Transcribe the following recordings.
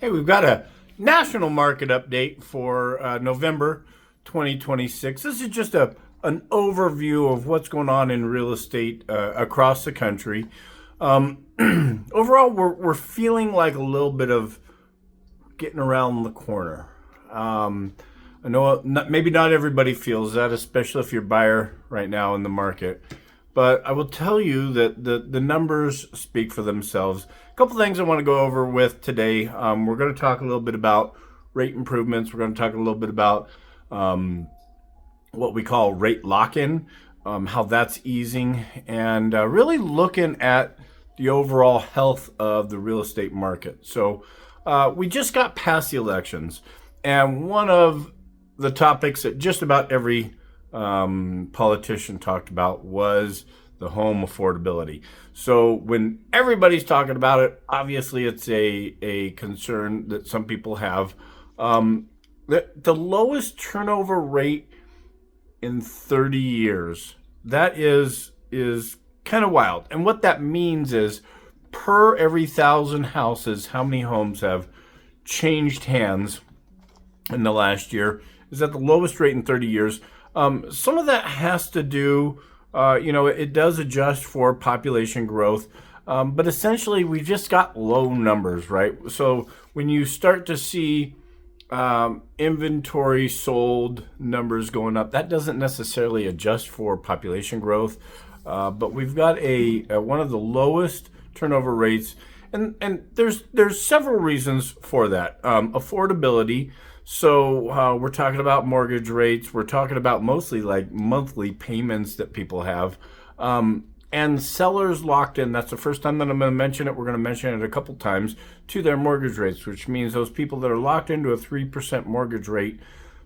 Hey, we've got a national market update for November 2026. This is just an overview of what's going on in real estate across the country. Overall, we're feeling like a little bit of getting around the corner. I know maybe not everybody feels that, especially if you're a buyer right now in the market. But I will tell you that the numbers speak for themselves. A couple things I want to go over with today. We're going to talk a little bit about rate improvements. We're going to talk a little bit about what we call rate lock-in, how that's easing, and really looking at the overall health of the real estate market. So we just got past the elections, and one of the topics that just about every politician talked about was the home affordability. So when everybody's talking about it, obviously it's a concern that some people have. The lowest turnover rate in 30 years. That is kind of wild. And what that means is per every 1,000 houses, how many homes have changed hands in the last year is at the lowest rate in 30 years. Some of that has to do, it does adjust for population growth, but essentially we just got low numbers, right? So when you start to see inventory sold numbers going up, that doesn't necessarily adjust for population growth, but we've got one of the lowest turnover rates, and there's several reasons for that. Affordability. So we're talking about mortgage rates. We're talking about mostly like monthly payments that people have. And sellers locked in. That's the first time that I'm going to mention it. We're going to mention it a couple times to their mortgage rates, which means those people that are locked into a 3% mortgage rate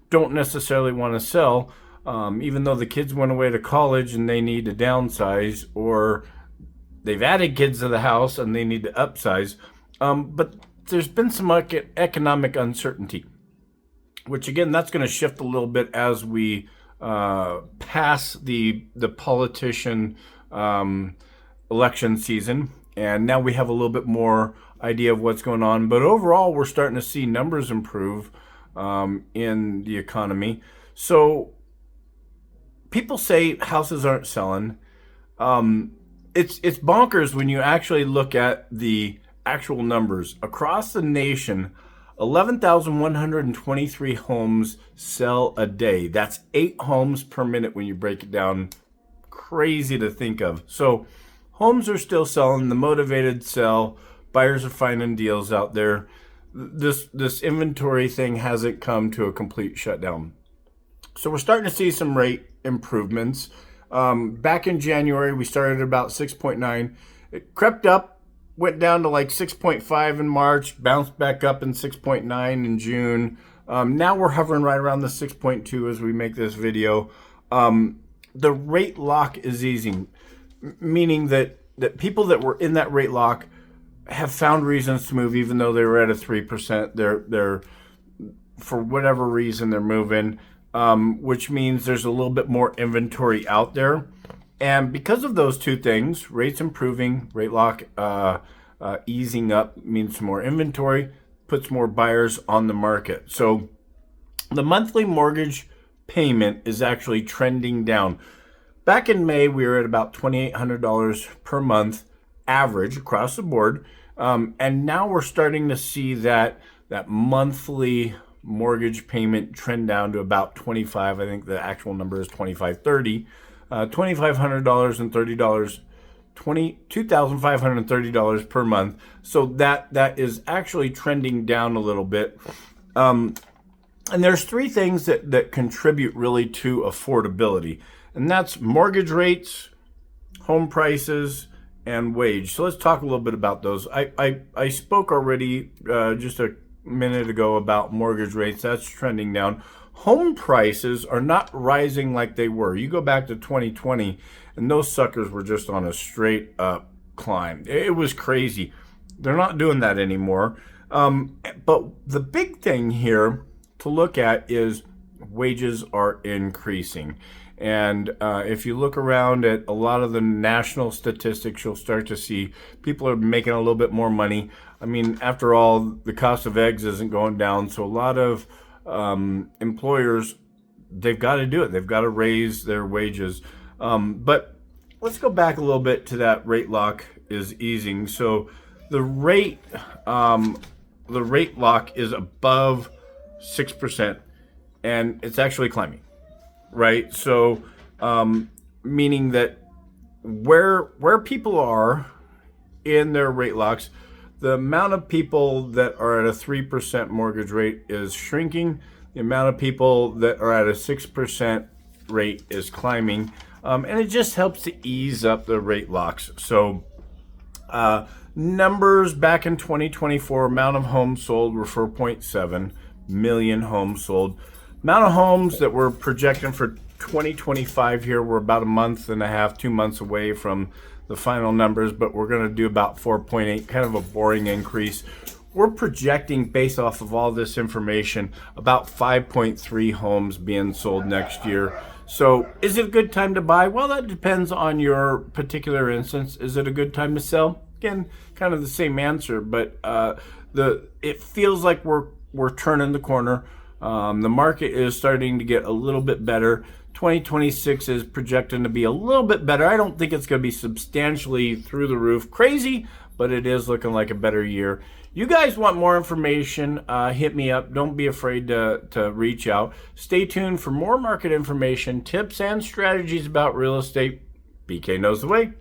don't necessarily want to sell, even though the kids went away to college and they need to downsize, or they've added kids to the house and they need to upsize. But there's been some economic uncertainty, which again, that's going to shift a little bit as we pass the politician election season, and now we have a little bit more idea of what's going on. But overall, we're starting to see numbers improve in the economy. So people say houses aren't selling. It's bonkers when you actually look at the actual numbers across the nation. 11,123 homes sell a day. That's 8 homes per minute when you break it down. Crazy to think of. So homes are still selling. The motivated sell. Buyers are finding deals out there. This inventory thing hasn't come to a complete shutdown. So we're starting to see some rate improvements. Back in January, we started at about 6.9. It crept up, went down to like 6.5 in March, bounced back up in 6.9 in June. Now we're hovering right around the 6.2 as we make this video. The rate lock is easing, meaning that people that were in that rate lock have found reasons to move, even though they were at a 3%. They're for whatever reason they're moving, which means there's a little bit more inventory out there. And because of those two things, rates improving, rate lock easing up means more inventory, puts more buyers on the market. So the monthly mortgage payment is actually trending down. Back in May, we were at about $2,800 per month average across the board. And now we're starting to see that monthly mortgage payment trend down to about $25. I think the actual number is $2,530. $2,500 and $30, $2,530 per month. So that is actually trending down a little bit. And there's 3 things that contribute really to affordability, and that's mortgage rates, home prices, and wage. So let's talk a little bit about those. I spoke already just a minute ago about mortgage rates. That's trending down. Home prices are not rising like they were. You go back to 2020, and those suckers were just on a straight up climb. It was crazy. They're not doing that anymore. But the big thing here to look at is wages are increasing. And if you look around at a lot of the national statistics, you'll start to see people are making a little bit more money. I mean, after all, the cost of eggs isn't going down, so a lot of employers, they've got to do it. They've got to raise their wages. But let's go back a little bit to that rate lock is easing. So the rate lock is above 6%, and it's actually climbing, right? So meaning that where people are in their rate locks, the amount of people that are at a 3% mortgage rate is shrinking. The amount of people that are at a 6% rate is climbing. And it just helps to ease up the rate locks. So numbers back in 2024, amount of homes sold were 4.7 million homes sold. Amount of homes that we're projecting for 2025 here, we're about a month and a half, 2 months away from the final numbers, but we're going to do about 4.8, kind of a boring increase. We're projecting, based off of all this information, about 5.3 homes being sold next year. So is it a good time to buy? Well, that depends on your particular instance. Is it a good time to sell? Again, kind of the same answer, but it feels like we're turning the corner. The market is starting to get a little bit better. 2026 is projecting to be a little bit better. I don't think it's going to be substantially through the roof crazy, but it is looking like a better year. You guys want more information, hit me up. Don't be afraid to reach out. Stay tuned for more market information, tips, and strategies about real estate. BK knows the way.